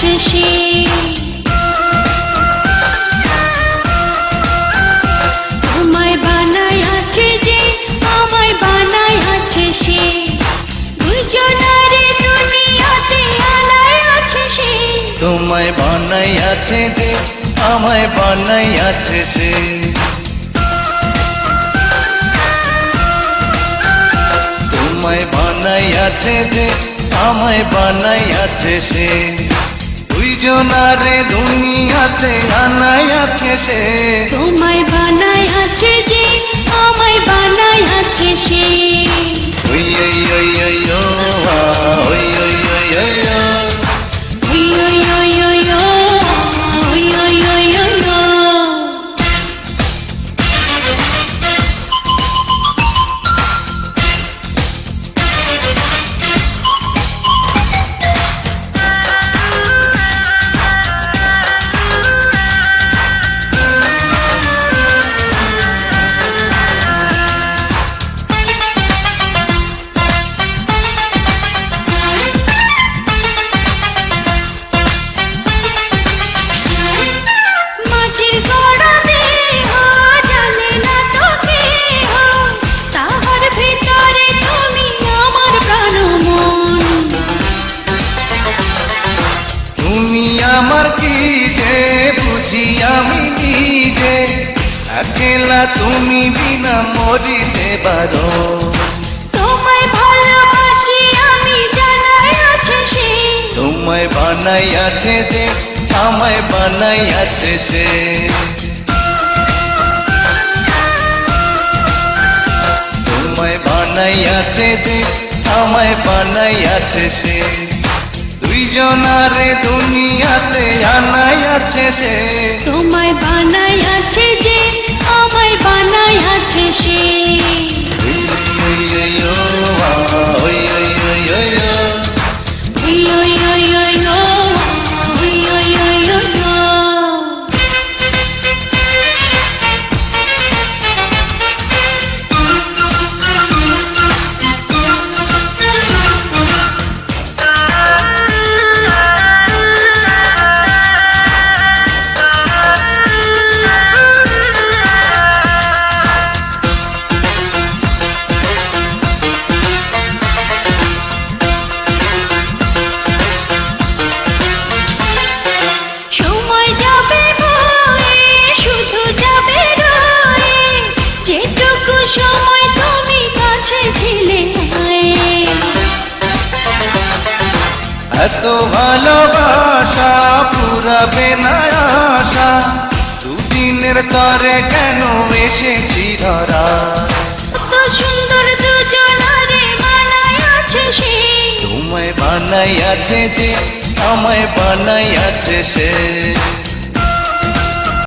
আছে সে। তোমায় বানাই আছে যে, আমায় বানাই আছে সে, দুইজনারে দুনিয়াতে আনাই আছে সে। তোমায় বানাই আছে যে, আমায় বানাই আছে সে। তোমায় বানাই আছে যে, আমায় বানাই আছে সে, দুইজনারে দুনিয়াতে আনাই আছে সে। তোমায় বানাই আছে যে, আমায় বানাই আছে সে। ওই ওই ওই ওই ও ওই ওই ওই ওই ও। ওই ওই ওই ওই ও, ওই ওই ওই ওই ও। মাটির গড়া দেহ জানে না তো কেহ, তাহার ভিতরে তুমি আমার প্রাণ মন। তুমি আমার কি যে বুঝি আমি নিজে, একলা তুমি বিনা মরিতে পারো। তোমায় ভালোবাসি আমি জানাই আছে সে। তোমায় বানাই আছে যে, আমায় বানাই আছে সে। তোমায় বানাই আছে যে, আমায় বানাই আছে সে, দুইজনারে দুনিয়াতে আনাই আছে সে। তোমায় বানাই আছে যে, আমায় বানাই আছে সে। ওই ওই ওই ও ওই ওই ওই ওই ও। ওই ওই ওই ওই ও, ওই ওই ওই ওই ও। সময় যাবে বয়ে, শুধু যাবে রয়ে, যেটুকু সময় তুমি কাছে ছিলে হয়ে। এত ভালোবাসা ফুরাবে না আশা, দুদিনের তরে কেন এসেছি ধরা। কত সুন্দর দুজনারে বানাই আছে সে। তোমায় বানাই আছে যে, আমায় বানাই আছে সে।